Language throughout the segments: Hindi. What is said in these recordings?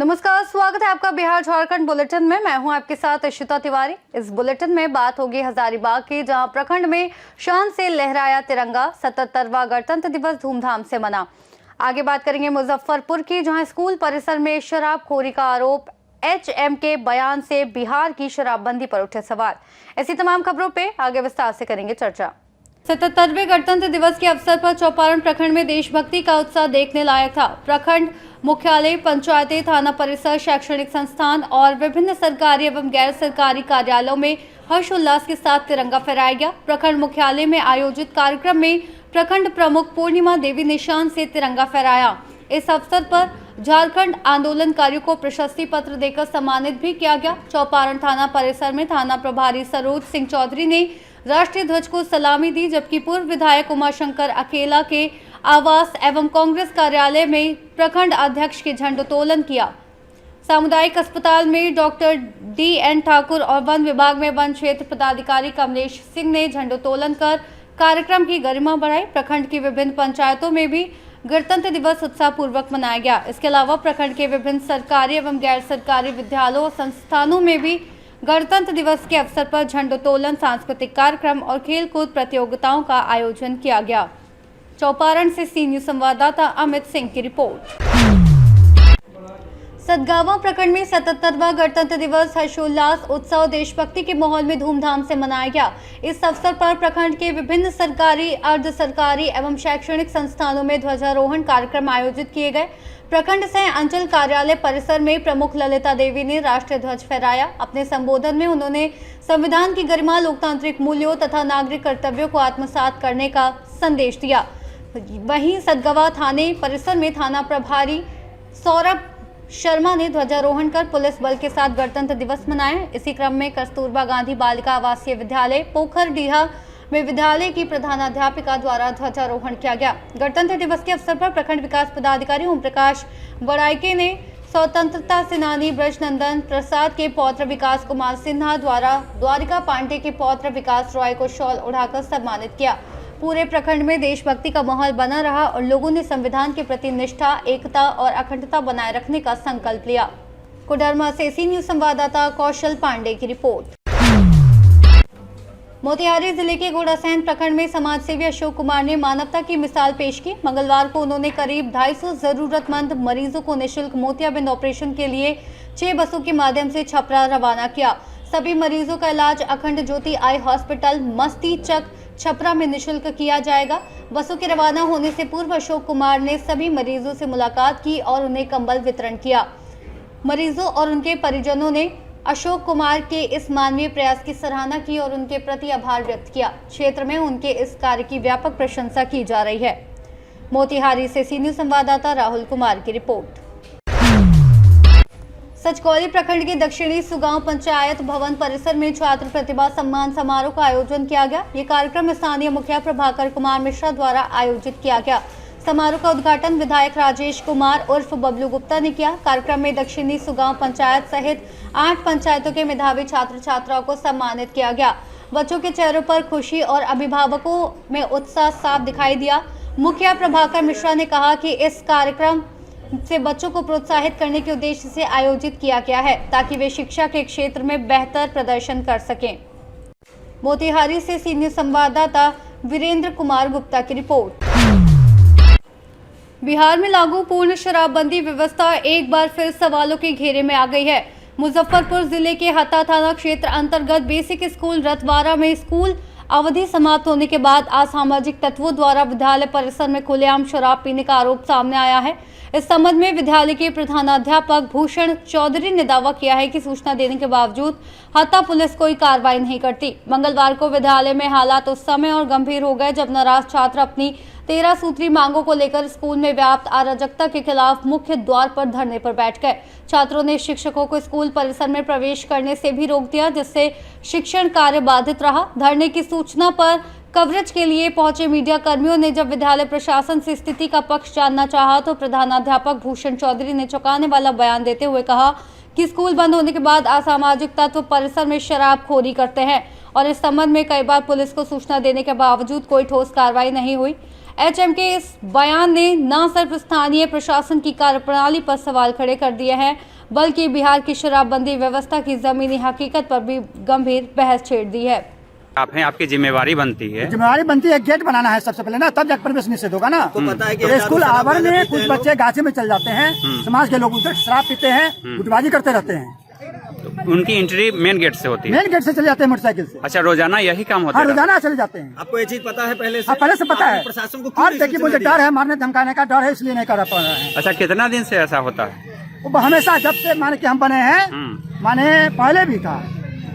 नमस्कार, स्वागत है आपका बिहार झारखंड बुलेटिन में। मैं हूं आपके साथ इशिता तिवारी। इस बुलेटिन में बात होगी हजारीबाग की, जहां प्रखंड में शान से लहराया तिरंगा। 77वां गणतंत्र दिवस धूमधाम से मना। आगे बात करेंगे मुजफ्फरपुर की, जहां स्कूल परिसर में शराबखोरी का आरोप। HM के बयान से बिहार की शराबबंदी पर उठे सवाल। ऐसी तमाम खबरों पे आगे विस्तार से करेंगे चर्चा। 77वें गणतंत्र दिवस के अवसर पर चौपारण प्रखंड में देशभक्ति का उत्साह देखने लायक था। प्रखंड मुख्यालय, पंचायतें, थाना परिसर, शैक्षणिक संस्थान और विभिन्न सरकारी एवं गैर सरकारी कार्यालयों में हर्षोल्लास के साथ तिरंगा फहराया गया। प्रखंड मुख्यालय में आयोजित कार्यक्रम में प्रखंड प्रमुख पूर्णिमा देवी ने शान से तिरंगा फहराया। इस अवसर पर झारखंड आंदोलनकारियों को प्रशस्ति पत्र देकर सम्मानित भी किया गया। चौपारण थाना परिसर में थाना प्रभारी सरोज सिंह चौधरी ने राष्ट्रीय ध्वज को सलामी दी, जबकि पूर्व विधायक उमाशंकर अकेला के आवास एवं कांग्रेस कार्यालय में प्रखंड अध्यक्ष के झंडोत्तोलन किया। सामुदायिक अस्पताल में डॉक्टर DN ठाकुर और वन विभाग में वन क्षेत्र पदाधिकारी कमलेश सिंह ने झंडोत्तोलन कर कार्यक्रम की गरिमा बढ़ाई। प्रखंड की विभिन्न पंचायतों में भी गणतंत्र दिवस उत्साहपूर्वक मनाया गया। इसके अलावा प्रखंड के विभिन्न सरकारी एवं गैर सरकारी विद्यालयों और संस्थानों में भी गणतंत्र दिवस के अवसर पर झंडोत्तोलन, सांस्कृतिक कार्यक्रम और खेलकूद प्रतियोगिताओं का आयोजन किया गया। चौपारण से सी न्यूज संवाददाता अमित सिंह की रिपोर्ट। सतगावा प्रखंड में 77वां गणतंत्र दिवस हर्षोल्लास, उत्सव और देशभक्ति के माहौल में धूमधाम से मनाया गया। इस अवसर पर प्रखंड के विभिन्न सरकारी, अर्ध सरकारी एवं शैक्षणिक संस्थानों में ध्वजारोहण कार्यक्रम आयोजित किए गए। प्रखंड सह अंचल कार्यालय परिसर में प्रमुख ललिता देवी ने राष्ट्रीय ध्वज फहराया। अपने संबोधन में उन्होंने संविधान की गरिमा, लोकतांत्रिक मूल्यों तथा नागरिक कर्तव्यों को आत्मसात करने का संदेश दिया। वहीं सतगावा थाने परिसर में थाना प्रभारी सौरभ शर्मा ने ध्वजारोहण कर पुलिस बल के साथ गणतंत्र दिवस मनाया। इसी क्रम में कस्तूरबा गांधी बालिका आवासीय विद्यालय पोखरडीहा में विद्यालय की प्रधानाध्यापिका द्वारा ध्वजारोहण किया गया। गणतंत्र दिवस के अवसर पर प्रखंड विकास पदाधिकारी ओम प्रकाश बड़ाइके ने स्वतंत्रता सेनानी ब्रजनंदन प्रसाद के पौत्र विकास कुमार सिन्हा द्वारा द्वारिका पांडे के पौत्र विकास रॉय को शॉल उड़ाकर सम्मानित किया। पूरे प्रखंड में देशभक्ति का माहौल बना रहा और लोगों ने संविधान के प्रति निष्ठा, एकता और अखंडता बनाए रखने का संकल्प लिया। कोडरमा से सी न्यूज संवाददाता कौशल पांडे की रिपोर्ट। मोतिहारी जिले के घोड़ासैन प्रखंड में समाजसेवी अशोक कुमार ने मानवता की मिसाल पेश की। मंगलवार को उन्होंने करीब 250 जरूरतमंद मरीजों को निःशुल्क मोतियाबिंद ऑपरेशन के लिए 6 बसों के माध्यम से छपरा रवाना किया। सभी मरीजों का इलाज अखंड ज्योति आई हॉस्पिटल मस्ती चक छपरा में निःशुल्क किया जाएगा। बसों के रवाना होने से पूर्व अशोक कुमार ने सभी मरीजों से मुलाकात की और उन्हें कंबल वितरण किया। मरीजों और उनके परिजनों ने अशोक कुमार के इस मानवीय प्रयास की सराहना की और उनके प्रति आभार व्यक्त किया। क्षेत्र में उनके इस कार्य की व्यापक प्रशंसा की जा रही है। मोतिहारी से सी न्यूज संवाददाता राहुल कुमार की रिपोर्ट। सचकौली प्रखंड के दक्षिणी सुगांव पंचायत भवन परिसर में छात्र प्रतिभा सम्मान समारोह का आयोजन किया गया। ये कार्यक्रम स्थानीय मुखिया प्रभाकर कुमार मिश्रा द्वारा आयोजित किया गया। समारोह का उद्घाटन विधायक राजेश कुमार उर्फ बबलू गुप्ता ने किया। कार्यक्रम में दक्षिणी सुगांव पंचायत सहित 8 पंचायतों के मेधावी छात्र छात्राओं को सम्मानित किया गया। बच्चों के चेहरों पर खुशी और अभिभावकों में उत्साह साफ दिखाई दिया। मुखिया प्रभाकर मिश्रा ने कहा कि इस कार्यक्रम से बच्चों को प्रोत्साहित करने के उद्देश्य से आयोजित किया गया है, ताकि वे शिक्षा के क्षेत्र में बेहतर प्रदर्शन कर सकें। मोतिहारी से सी न्यूज संवाददाता वीरेंद्र कुमार गुप्ता की रिपोर्ट। बिहार में लागू पूर्ण शराबबंदी व्यवस्था एक बार फिर सवालों के घेरे में आ गई है। मुजफ्फरपुर जिले के हत्ता थाना क्षेत्र अंतर्गत बेसिक स्कूल रतवारा में स्कूल अवधि समाप्त होने के बाद असामाजिक तत्वों द्वारा विद्यालय परिसर में खुलेआम शराब पीने का आरोप सामने आया है। इस संबंध में विद्यालय के प्रधानाध्यापक भूषण चौधरी ने दावा किया है कि सूचना देने के बावजूद हत्ता पुलिस कोई कार्रवाई नहीं करती। मंगलवार को विद्यालय में हालात उस समय और गंभीर हो गए जब नाराज छात्र अपनी 13 सूत्री मांगों को लेकर स्कूल में व्याप्त अराजकता के खिलाफ मुख्य द्वार पर धरने पर बैठ गए। छात्रों ने शिक्षकों को स्कूल परिसर में प्रवेश करने से भी रोक दिया, जिससे शिक्षण कार्य बाधित रहा। धरने की सूचना पर कवरेज के लिए पहुंचे मीडिया कर्मियों ने जब विद्यालय प्रशासन से स्थिति का पक्ष जानना चाहा तो प्रधानाध्यापक भूषण चौधरी ने चौंकाने वाला बयान देते हुए कहा कि स्कूल बंद होने के बाद असामाजिक तत्व परिसर में शराबखोरी करते हैं और इस संबंध में कई बार पुलिस को सूचना देने के बावजूद कोई ठोस कार्रवाई नहीं हुई। HM के इस बयान ने न सिर्फ स्थानीय प्रशासन की कार्यप्रणाली पर सवाल खड़े कर दिए हैं, बल्कि बिहार की शराबबंदी व्यवस्था की जमीनी हकीकत पर भी गंभीर बहस छेड़ दी है। आप हैं, आपकी जिम्मेवारी बनती है। जिम्मेवारी बनती है, गेट बनाना है सबसे पहले ना, तब जाकर प्रवेश निषेध होगा ना। तो पता है कि तो स्कूल आवर में कुछ बच्चे गाछी में चल जाते हैं, समाज के लोग उधर शराब पीते हैं, गुटबाजी करते रहते हैं। तो उनकी एंट्री मेन गेट से होती है। मेन गेट से चले जाते हैं मोटरसाइकिल से। अच्छा, रोजाना यही काम होता हाँ, है? रोजाना चले जाते हैं। आपको ये चीज पता है पहले से? पहले से पता है। प्रशासन को और देखिए, मुझे डर है, मारने धमकाने का डर है, इसलिए नहीं कर पा रहे हैं। अच्छा, कितना दिन से ऐसा होता है? वो हमेशा जब से माने कि हम बने हैं, माने पहले भी था,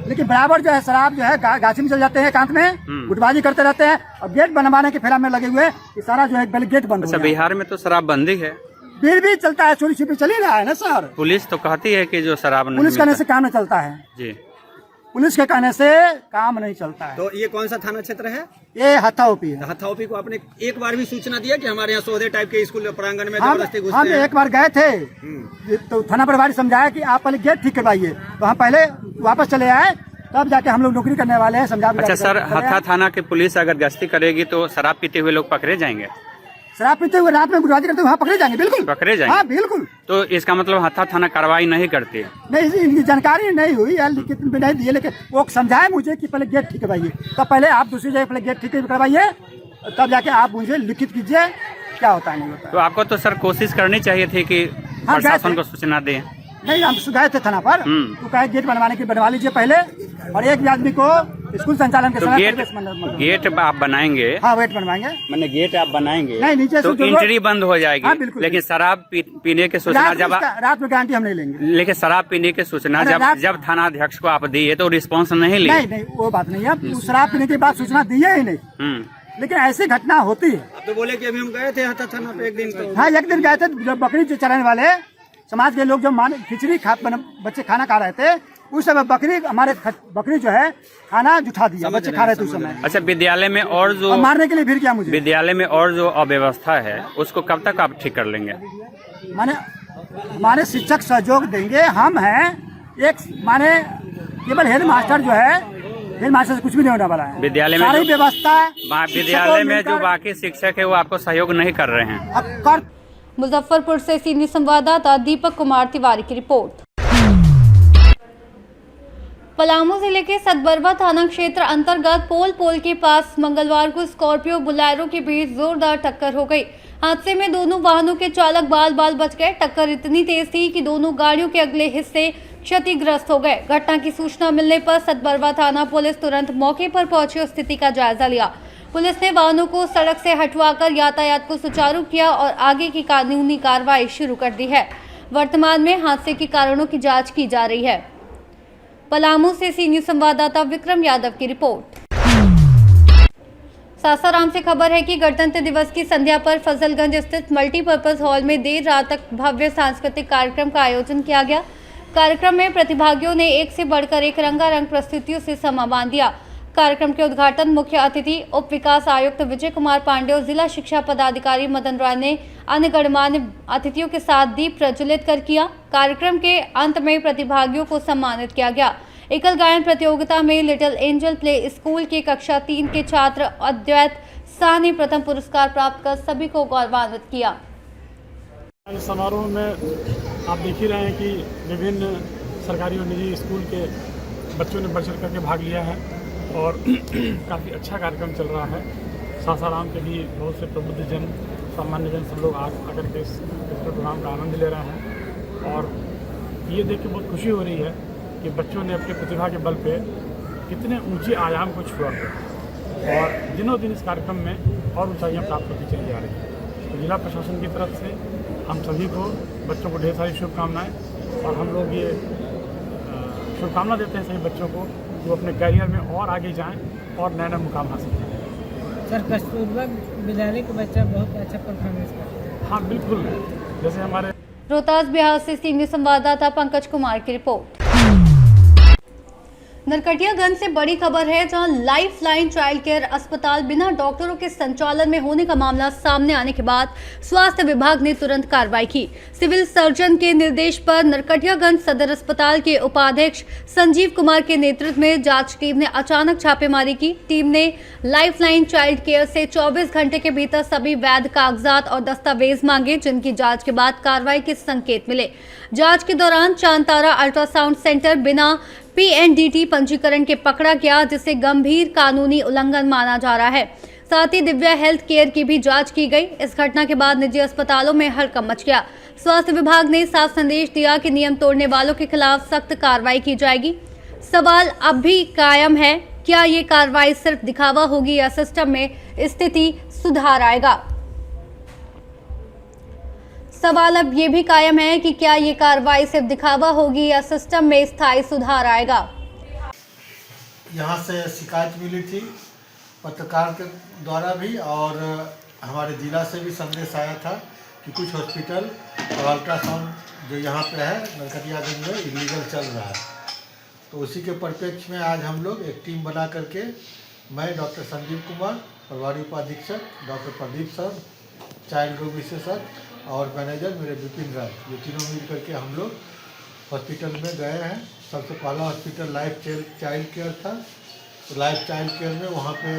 लेकिन बराबर जो है शराब जो है गाछी में चल जाते हैं, एकांत में गुटबाजी करते रहते हैं और गेट बनवाने के फेरा में लगे हुए कि सारा जो है पहले गेट बंद हो अच्छा, गया। बिहार में तो शराबबंदी है, फिर भी चलता है, चोरी छिपी चल ही रहा है ना सर। पुलिस तो कहती है कि जो शराब नहीं पुलिस कहने मिलता। से काम नहीं चलता है जी, पुलिस के कहने से काम नहीं चलता है। तो ये कौन सा थाना क्षेत्र है? ये हत्था ओपी है। हथौपी को आपने एक बार भी सूचना दिया कि हमारे यहाँ सौदे टाइप के स्कूल प्रांगण में हम जबरदस्ती घुसते हैं? एक बार गए थे तो थाना प्रभारी समझाया कि आप पहले गेट ठीक करवाइए, तो हम पहले वापस चले आए, तब जाके हम लोग नौकरी करने वाले हैं। समझा। अच्छा सर, हत्था थाना की पुलिस अगर गश्ती करेगी तो शराब पीते हुए लोग पकड़े जाएंगे? शराब पीते हुए रात में गुटबाजी करते हुए वहाँ पकड़े जाएंगे, बिल्कुल पकड़े जाएंगे। हाँ बिल्कुल। तो इसका मतलब हत्था थाना कार्रवाई नहीं करती? नहीं, इनकी जानकारी नहीं हुई या लिखित में नहीं दिए, लेकिन वो समझाए मुझे कि पहले गेट ठीक करवाइए, तब पहले आप दूसरी जगह पहले गेट ठीक करवाइए, तब जाके आप मुझे लिखित कीजिए क्या होता है नहीं होता। तो आपको तो सर कोशिश करनी चाहिए थी कि हाँ, प्रशासन को सूचना दें। नहीं, हम गए थे थाना पर, तो कहे गेट बनवाने की बनवा लीजिए पहले, और एक भी आदमी को स्कूल संचालन के तो समय गेट आप बनाएंगे? हाँ, वेट बनवाएंगे। मैंने गेट आप बनाएंगे नहीं, नीचे तो से एंट्री बंद हो जाएगी। हाँ, बिल्कुल। लेकिन शराब पीने की सूचना जब रात में गारंटी हम नहीं लेंगे। लेकिन शराब पीने की सूचना जब थाना अध्यक्ष को आप दिए तो रिस्पांस नहीं लिए? नहीं, वो बात नहीं है, शराब पीने के बाद सूचना दिए ही नहीं, लेकिन ऐसी घटना होती है। आप तो बोले कि अभी हम गए थे हत्था थाना पे एक दिन तो। हाँ, एक दिन गए थे, जो बकरी जो चराने वाले समाज के लोग जो खिचड़ी बच्चे खाना खा रहे थे, उस समय बकरी जो है खाना जुठा दिया, बच्चे खा रहे थे उस समय। अच्छा, विद्यालय में और जो मारने के लिए फिर क्या मुझे विद्यालय में और जो अव्यवस्था है उसको कब तक आप ठीक कर लेंगे? माने हमारे शिक्षक सहयोग देंगे, हम हैं एक, माने केवल हेड मास्टर जो है, हेड मास्टर से कुछ भी नहीं होने वाला है। विद्यालय में सारी व्यवस्था विद्यालय में जो बाकी शिक्षक है वो आपको सहयोग नहीं कर रहे हैं। मुजफ्फरपुर से सीनियर संवाददाता दीपक कुमार तिवारी की रिपोर्ट। पलामू जिले के सतबरवा थाना क्षेत्र अंतर्गत पोल के पास मंगलवार को स्कॉर्पियो बुलेरो के बीच जोरदार टक्कर हो गई। हादसे में दोनों वाहनों के चालक बाल बच गए। टक्कर इतनी तेज थी कि दोनों गाड़ियों के अगले हिस्से क्षतिग्रस्त हो गए। घटना की सूचना मिलने पर सतबरवा थाना पुलिस तुरंत मौके पर पहुंची और स्थिति का जायजा लिया। पुलिस ने वाहनों को सड़क से हटवाकर यातायात को सुचारू किया और आगे की कानूनी कार्रवाई शुरू कर दी है। वर्तमान में हादसे के कारणों की जांच की जा रही है। पलामू से सीनियर संवाददाता विक्रम यादव की रिपोर्ट। सासाराम से खबर है कि गणतंत्र दिवस की संध्या पर फजलगंज स्थित मल्टीपर्पज हॉल में देर रात तक भव्य सांस्कृतिक कार्यक्रम का आयोजन किया गया। कार्यक्रम में प्रतिभागियों ने एक से बढ़कर एक रंगारंग प्रस्तुतियों से समा बांध दिया। कार्यक्रम के उद्घाटन मुख्य अतिथि उप विकास आयुक्त विजय कुमार पांडे और जिला शिक्षा पदाधिकारी मदन राय ने अन्य गणमान्य अतिथियों के साथ दीप प्रज्वलित कर किया। कार्यक्रम के अंत में प्रतिभागियों को सम्मानित किया गया। एकल गायन प्रतियोगिता में लिटिल एंजल प्ले स्कूल के कक्षा 3 के छात्र अद्वैत शाह ने प्रथम पुरस्कार प्राप्त कर सभी को गौरवान्वित किया। समारोह में आप देख ही रहे हैं कि विभिन्न सरकारी और निजी स्कूल के बच्चों ने बढ़ चढ़ करके भाग लिया है और काफ़ी अच्छा कार्यक्रम चल रहा है। सासाराम के भी बहुत से प्रबुद्ध जन, सामान्य जन सब लोग आकर के इस प्रोग्राम का आनंद ले रहे हैं और ये देख के बहुत खुशी हो रही है कि बच्चों ने अपनी प्रतिभा के बल पे कितने ऊंचे आयाम को छुआ और दिनों दिन इस कार्यक्रम में और ऊंचाइयाँ प्राप्त होती चली जा रही हैं। तो जिला प्रशासन की तरफ से हम सभी को, बच्चों को ढेर सारी शुभकामनाएँ और हम लोग ये शुभकामना देते हैं सभी बच्चों को वो अपने करियर में और आगे जाएं और नए नए मुकाम हासिल करें। सर, कस्तूरबा विद्यालय का बच्चा बहुत अच्छा परफॉर्मेंस कर रहा है। हाँ बिल्कुल, जैसे हमारे रोहतास बिहार से सीनियर संवाददाता पंकज कुमार की रिपोर्ट। नरकटियागंज से बड़ी खबर है, जहां लाइफ लाइन चाइल्ड केयर अस्पताल बिना डॉक्टरों के संचालन में होने का मामला सामने आने के बाद स्वास्थ्य विभाग ने तुरंत कार्रवाई की। सिविल सर्जन के निर्देश पर नरकटियागंज सदर अस्पताल के उपाध्यक्ष संजीव कुमार के नेतृत्व में जांच टीम ने अचानक छापेमारी की। टीम ने लाइफ लाइन चाइल्ड केयर से 24 घंटे के भीतर सभी वैध कागजात और दस्तावेज मांगे, जिनकी जाँच के बाद कार्रवाई के संकेत मिले। जाँच के दौरान चांतारा अल्ट्रासाउंड सेंटर बिना PNDT पंजीकरण के पकड़ा गया, जिसे गंभीर कानूनी उल्लंघन माना जा रहा है। साथ ही दिव्या हेल्थ केयर की भी जांच की गई। इस घटना के बाद निजी अस्पतालों में हड़कंप मच गया। स्वास्थ्य विभाग ने साफ संदेश दिया कि नियम तोड़ने वालों के खिलाफ सख्त कार्रवाई की जाएगी। सवाल अब भी कायम है, क्या ये कार्रवाई सिर्फ दिखावा होगी या सिस्टम में स्थिति सुधार आएगा? सवाल अब ये भी कायम है कि क्या ये कार्रवाई सिर्फ दिखावा होगी या सिस्टम में स्थायी सुधार आएगा। यहाँ से शिकायत मिली थी पत्रकार के द्वारा भी, और हमारे ज़िला से भी संदेश आया था कि कुछ हॉस्पिटल और अल्ट्रासाउंड जो यहाँ पे है नरकटियागंज में इलीगल चल रहा है। तो उसी के परिप्रेक्ष्य में आज हम लोग एक टीम बना करके, मैं डॉक्टर संजीव कुमार, प्रभारी उपाधीक्षक डॉक्टर प्रदीप सर, चाइल्ड रोग विशेषज्ञ और मैनेजर मेरे विपिन राय, ये तीनों मिल करके हम लोग हॉस्पिटल में गए हैं। सबसे पहला हॉस्पिटल लाइफ चाइल्ड केयर था। तो लाइफ चाइल्ड केयर में वहाँ पे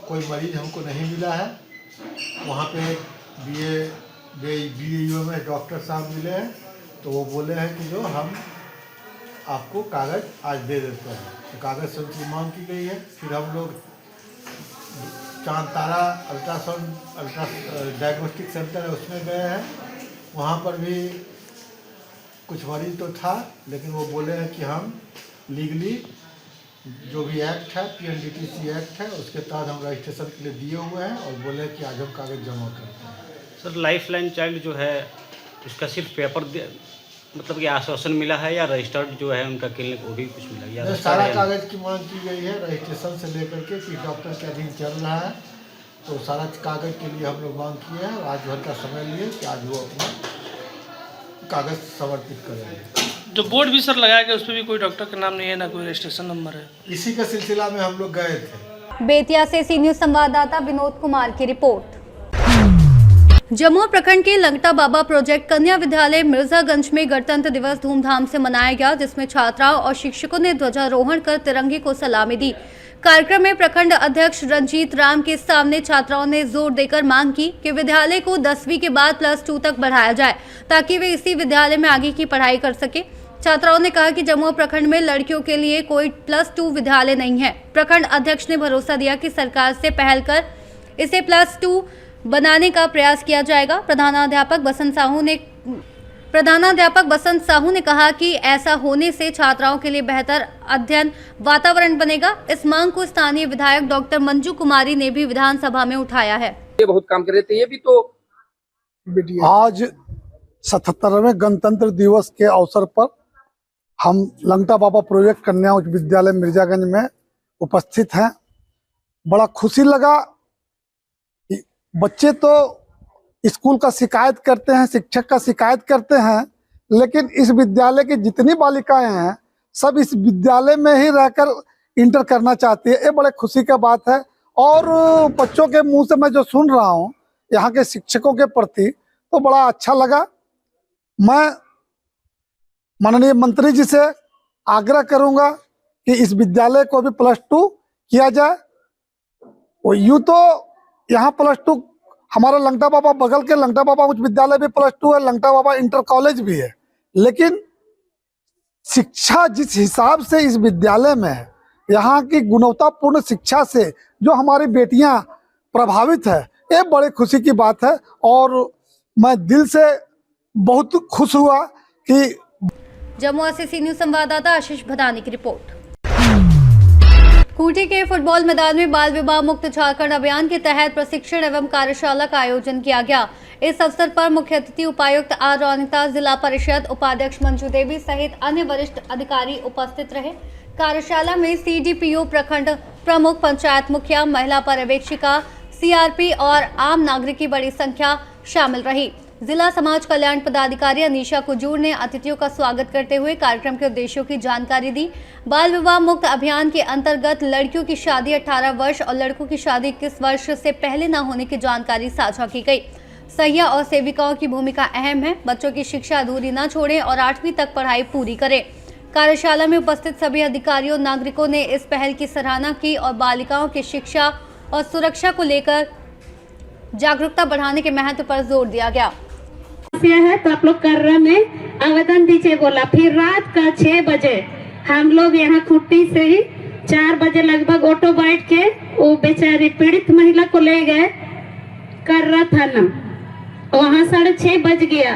कोई मरीज हमको नहीं मिला है। वहाँ पे BAU में डॉक्टर साहब मिले हैं, तो वो बोले हैं कि जो हम आपको कागज़ आज दे देते हैं। तो कागज़ से उनकी मांग की गई है। फिर हम लोग चांतारा डायग्नोस्टिक सेंटर है, उसमें गए हैं। वहाँ पर भी कुछ मरीज तो था, लेकिन वो बोले हैं कि हम लीगली जो भी एक्ट है, PNDTC एक्ट है, उसके तहत हम रजिस्ट्रेशन के लिए दिए हुए हैं, और बोले कि आज हम कागज़ जमा करते हैं। सर, लाइफ लाइन चाइल्ड जो है उसका सिर्फ पेपर मतलब कि आश्वासन मिला है, या रजिस्टर्ड जो है उनका क्लिनिक वो भी कुछ मिला, या सारा कागज़ की मांग की गई है, रजिस्ट्रेशन से लेकर के कि डॉक्टर के अधीन चल रहा है। तो सारा कागज़ के लिए हम लोग मांग किए हैं, और आज भर का समय लिए कि आज वो अपना कागज़ समर्पित करेंगे। जो बोर्ड भी सर लगाया गया उस पर भी कोई डॉक्टर का नाम नहीं है, ना कोई रजिस्ट्रेशन नंबर है। इसी के सिलसिला में हम लोग गए थे। बेतिया से सी न्यूज़ संवाददाता विनोद कुमार की रिपोर्ट। जमुआ प्रखंड के लंगटा बाबा प्रोजेक्ट कन्या विद्यालय मिर्जागंज में गणतंत्र दिवस धूमधाम से मनाया गया, जिसमें छात्राओं और शिक्षकों ने ध्वजारोहण कर तिरंगे को सलामी दी। कार्यक्रम में प्रखंड अध्यक्ष रंजीत राम के सामने छात्राओं ने जोर देकर मांग की कि विद्यालय को 10वीं के बाद +2 तक बढ़ाया जाए, ताकि वे इसी विद्यालय में आगे की पढ़ाई कर सके। छात्राओं ने कहा कि जमुआ प्रखंड में लड़कियों के लिए कोई +2 विद्यालय नहीं है। प्रखंड अध्यक्ष ने भरोसा दिया कि सरकार से पहल कर इसे +2 बनाने का प्रयास किया जाएगा। प्रधानाध्यापक बसंत साहू ने कहा कि ऐसा होने से छात्राओं के लिए बेहतर अध्ययन वातावरण बनेगा। इस मांग को स्थानीय विधायक डॉक्टर मंजू कुमारी ने भी विधानसभा में उठाया है। ये बहुत काम कर रहे थे। ये भी तो आज 77वें गणतंत्र दिवस के अवसर पर हम लंगटा बाबा प्रोजेक्ट कन्या उच्च विद्यालय मिर्जागंज में उपस्थित हैं। बड़ा खुशी लगा। बच्चे तो स्कूल का शिकायत करते हैं, शिक्षक का शिकायत करते हैं, लेकिन इस विद्यालय की जितनी बालिकाएं हैं सब इस विद्यालय में ही रहकर इंटर करना चाहती है। ये बड़े खुशी का बात है। और बच्चों के मुंह से मैं जो सुन रहा हूँ यहाँ के शिक्षकों के प्रति, तो बड़ा अच्छा लगा। मैं माननीय मंत्री जी से आग्रह करूंगा कि इस विद्यालय को भी +2 किया जाए। और यूँ तो यहाँ +2 हमारा लंगटा बाबा बगल के लंगटा बाबा उच्च विद्यालय भी +2 है, लंगटा बाबा इंटर कॉलेज भी है, लेकिन शिक्षा जिस हिसाब से इस विद्यालय में है, यहाँ की गुणवत्तापूर्ण शिक्षा से जो हमारी बेटियां प्रभावित है, ये बड़े खुशी की बात है। और मैं दिल से बहुत खुश हुआ कि जमुआ से सी न्यूज़ संवाददाता आशीष भदानी की रिपोर्ट। खूंटी के फुटबॉल मैदान में बाल विवाह मुक्त झारखंड अभियान के तहत प्रशिक्षण एवं कार्यशाला का आयोजन किया गया। इस अवसर पर मुख्य अतिथि उपायुक्त आर रोनिता, जिला परिषद उपाध्यक्ष मंजू देवी सहित अन्य वरिष्ठ अधिकारी उपस्थित रहे। कार्यशाला में CDPO, प्रखंड प्रमुख, पंचायत मुखिया, महिला पर्यवेक्षिका, CRP और आम नागरिक की बड़ी संख्या शामिल रही। जिला समाज कल्याण पदाधिकारी अनीशा कुजूर ने अतिथियों का स्वागत करते हुए कार्यक्रम के उद्देश्यों की जानकारी दी। बाल विवाह मुक्त अभियान के अंतर्गत लड़कियों की शादी 18 वर्ष और लड़कों की शादी 21 वर्ष से पहले न होने की जानकारी साझा की गई। सहिया और सेविकाओं की भूमिका अहम है। बच्चों की शिक्षा अधूरी न छोड़ें और 8वीं तक पढ़ाई पूरी करें। कार्यशाला में उपस्थित सभी अधिकारियों नागरिकों ने इस पहल की सराहना की और बालिकाओं की शिक्षा और सुरक्षा को लेकर जागरूकता बढ़ाने के महत्व पर जोर दिया गया। है तो आप लोग कर्रा में आवेदन दीजिए बोला। फिर रात का 6 बजे हम लोग यहाँ खुट्टी से ही 4 बजे लगभग ऑटो बैठ के वो बेचारी पीड़ित महिला को ले गए कर्रा थाना। वहाँ 6:30 बज गया।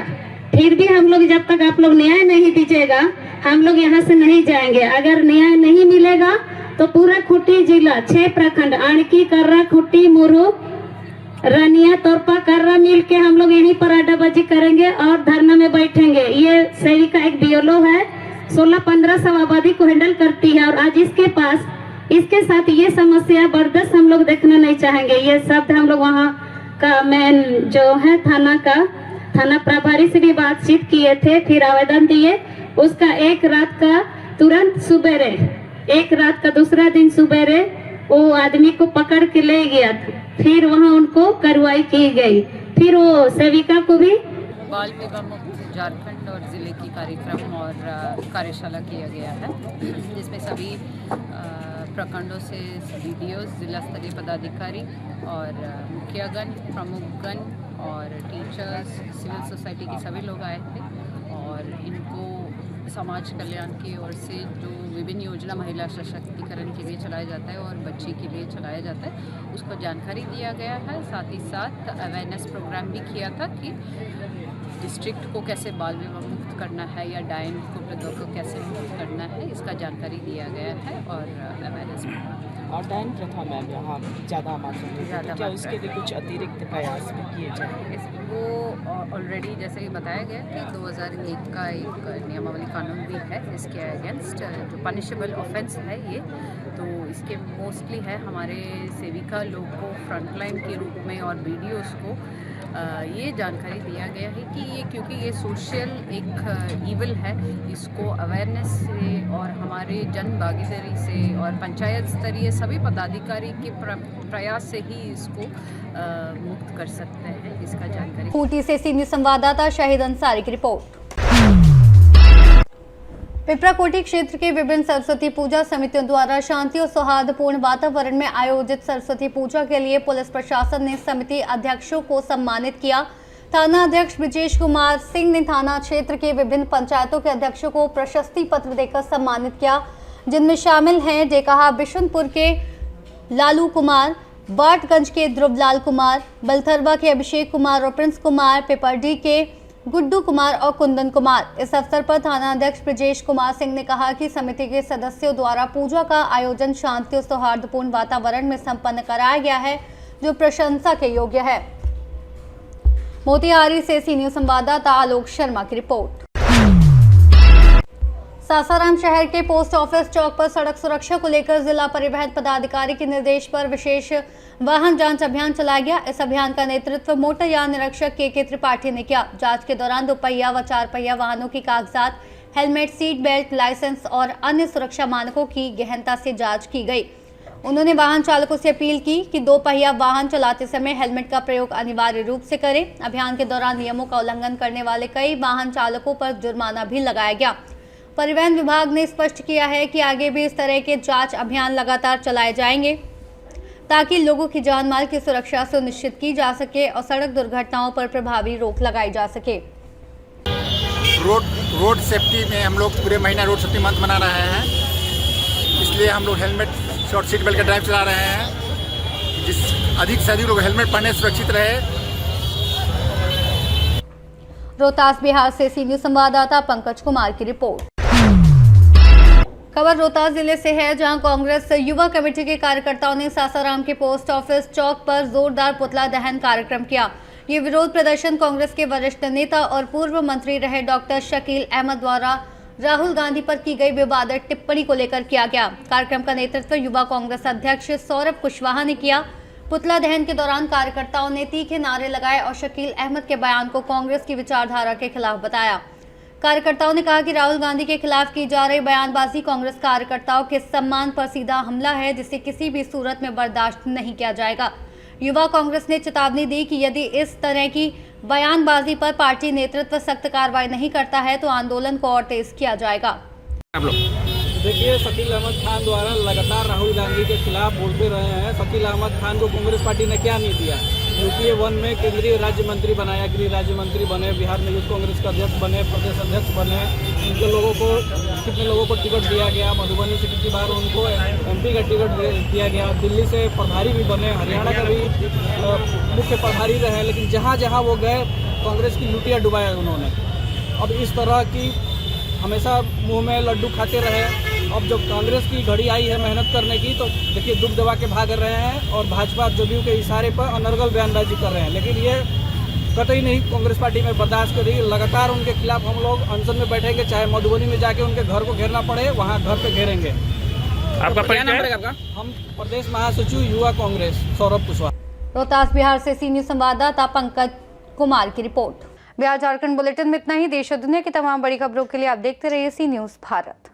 फिर भी हम लोग जब तक आप लोग न्याय नहीं दीजिएगा हम लोग यहाँ से नहीं जाएंगे। अगर न्याय नहीं मिलेगा तो पूरा खुट्टी जिला 6 प्रखंड आणकी, कर्रा, खुट्टी, मुरु, रानिया, तोरपा, कर्रा मिल के हम लोग यहीं पर अड्डाबाजी करेंगे और धरना में बैठेंगे। ये सेविका एक बीएलओ है, 16-15 आबादी को हैंडल करती है और आज इसके साथ ये समस्या बर्दाश्त हम लोग देखना नहीं चाहेंगे। ये शब्द हम लोग वहाँ का मेन जो है थाना प्रभारी से भी बातचीत किए थे, फिर आवेदन दिए। उसका एक रात का तुरंत सुबेरे, एक रात का दूसरा दिन सुबेरे वो आदमी को पकड़ के ले गया था। फिर वहाँ उनको कार्रवाई की गई। फिर वो सेविका को भी बाल विवाह मुक्त झारखंड और जिले की कार्यक्रम और कार्यशाला किया गया है, जिसमें सभी प्रखंडों से डीडीओ, जिला स्तरीय पदाधिकारी और मुखियागण, प्रमुखगण और टीचर्स, सिविल सोसाइटी के सभी लोग आए थे और इनको समाज कल्याण की ओर से जो विभिन्न योजना महिला सशक्तिकरण के लिए चलाया जाता है और बच्ची के लिए चलाया जाता है उसको जानकारी दिया गया है। साथ ही साथ अवेयरनेस प्रोग्राम भी किया था कि डिस्ट्रिक्ट को कैसे बाल विवाह मुक्त करना है या डायन को कैसे मुक्त करना है, इसका जानकारी दिया गया है और अवेयरनेस प्रोग्राम। और डायन प्रथा में यहाँ ज़्यादा मात्रा में क्या उसके लिए कुछ अतिरिक्त प्रयास भी किए जाए? वो ऑलरेडी जैसे कि बताया गया कि 2001 का एक नियमावली कानून भी है इसके अगेंस्ट, जो पनिशेबल ऑफेंस है ये, तो इसके मोस्टली है हमारे सेविका लोग को फ्रंटलाइन के रूप में और बीडीओस को ये जानकारी दिया गया है कि ये क्योंकि ये सोशल एक ईविल है, इसको अवेयरनेस से और हमारे जन भागीदारी से और पंचायत स्तरीय सभी पदाधिकारी के प्रयास से ही इसको मुक्त कर सकते हैं। इसका जानकारी खूंटी से सीनियर संवाददाता शाहिद अंसारी की रिपोर्ट। पिपराकोटी क्षेत्र के विभिन्न सरस्वती पूजा समितियों द्वारा शांति और सौहार्दपूर्ण वातावरण में आयोजित सरस्वती पूजा के लिए पुलिस प्रशासन ने समिति अध्यक्षों को सम्मानित किया। थाना अध्यक्ष ब्रिजेश कुमार सिंह ने थाना क्षेत्र के विभिन्न पंचायतों के अध्यक्षों को प्रशस्ति पत्र देकर सम्मानित किया, जिनमें शामिल हैं डेकहा बिशुनपुर के लालू कुमार, बाटगंज के ध्रुवलाल कुमार, बलथरवा के अभिषेक कुमार और प्रिंस कुमार, पिपरडी के गुड्डू कुमार और कुंदन कुमार। इस अवसर पर थाना अध्यक्ष ब्रिजेश कुमार सिंह ने कहा कि समिति के सदस्यों द्वारा पूजा का आयोजन शांति और सौहार्दपूर्ण वातावरण में संपन्न कराया गया है, जो प्रशंसा के योग्य है। मोतिहारी से सीनियर संवाददाता आलोक शर्मा की रिपोर्ट। सासाराम शहर के पोस्ट ऑफिस चौक पर सड़क सुरक्षा को लेकर जिला परिवहन पदाधिकारी के निर्देश पर विशेष वाहन जांच अभियान चलाया गया। इस अभियान का नेतृत्व मोटर यान निरीक्षक के त्रिपाठी ने किया। जांच के दौरान 2 पहिया व 4 पहिया वाहनों की कागजात, हेलमेट, सीट बेल्ट, लाइसेंस और अन्य सुरक्षा मानकों की गहनता से जांच की गई। उन्होंने वाहन चालकों से अपील की कि 2 पहिया वाहन चलाते समय हेलमेट का प्रयोग अनिवार्य रूप से करें। अभियान के दौरान नियमों का उल्लंघन करने वाले कई वाहन चालकों पर जुर्माना भी लगाया गया। परिवहन विभाग ने स्पष्ट किया है कि आगे भी इस तरह के जांच अभियान लगातार चलाए जाएंगे ताकि लोगों की जान माल की सुरक्षा सुनिश्चित की जा सके और सड़क दुर्घटनाओं पर प्रभावी रोक लगाई जा सके। रोड सेफ्टी में हम लोग पूरे महीना रोड सेफ्टी मंथ मना रहे हैं, इसलिए हम लोग हेलमेट और सीट बेल्ट का ड्राइव चला रहे हैं, जिस अधिक से अधिक लोग हेलमेट पहने सुरक्षित रहे। रोहतास बिहार से सीनियर संवाददाता पंकज कुमार की रिपोर्ट। खबर रोहतास जिले से है, जहां कांग्रेस युवा कमेटी के कार्यकर्ताओं ने सासाराम के पोस्ट ऑफिस चौक पर जोरदार पुतला दहन कार्यक्रम किया। ये विरोध प्रदर्शन कांग्रेस के वरिष्ठ नेता और पूर्व मंत्री रहे डॉक्टर शकील अहमद द्वारा राहुल गांधी पर की गई विवादित टिप्पणी को लेकर किया गया। कार्यक्रम का नेतृत्व युवा कांग्रेस अध्यक्ष सौरभ कुशवाहा ने किया। पुतला दहन के दौरान कार्यकर्ताओं ने तीखे नारे लगाए और शकील अहमद के बयान को कांग्रेस की विचारधारा के खिलाफ बताया। कार्यकर्ताओं ने कहा कि राहुल गांधी के खिलाफ की जा रही बयानबाजी कांग्रेस कार्यकर्ताओं के सम्मान पर सीधा हमला है, जिसे किसी भी सूरत में बर्दाश्त नहीं किया जाएगा। युवा कांग्रेस ने चेतावनी दी कि यदि इस तरह की बयानबाजी पर पार्टी नेतृत्व सख्त कार्रवाई नहीं करता है तो आंदोलन को और तेज किया जाएगा। देखिए, शकील अहमद खान द्वारा लगातार राहुल गांधी के खिलाफ बोलते रहे हैं। शकील अहमद खान को कांग्रेस पार्टी ने क्या नहीं दिया? यूपीए 1 में केंद्रीय राज्य मंत्री बनाया, गृह राज्य मंत्री बने, बिहार में यूथ कांग्रेस का अध्यक्ष बने, प्रदेश अध्यक्ष बने। इनके लोगों को कितने लोगों को टिकट दिया गया? मधुबनी से कितनी बार उनको एमपी का टिकट दिया गया। दिल्ली से प्रभारी भी बने, हरियाणा का भी मुख्य प्रभारी रहे, लेकिन जहाँ जहाँ वो गए कांग्रेस की लुटिया डुबाया उन्होंने। अब इस तरह की हमेशा मुंह में लड्डू खाते रहे। अब जब कांग्रेस की घड़ी आई है मेहनत करने की, तो देखिए दुख दबा के भाग रहे हैं और भाजपा जदयू के इशारे पर अनर्गल बयानबाजी कर रहे हैं। लेकिन ये कतई नहीं कांग्रेस पार्टी में बर्दाश्त करेगी। लगातार उनके खिलाफ हम लोग अनशन में बैठेंगे, चाहे मधुबनी में जाके उनके घर को घेरना पड़े, वहाँ घर पे घेरेंगे। आपका परिचय? हम प्रदेश महासचिव युवा कांग्रेस सौरभ कुशवाहा। रोहतास बिहार से सी न्यूज संवाददाता पंकज कुमार की रिपोर्ट। बिहार झारखंड बुलेटिन में इतना ही। देश और दुनिया की तमाम बड़ी खबरों के लिए आप देखते रहिए सी न्यूज भारत।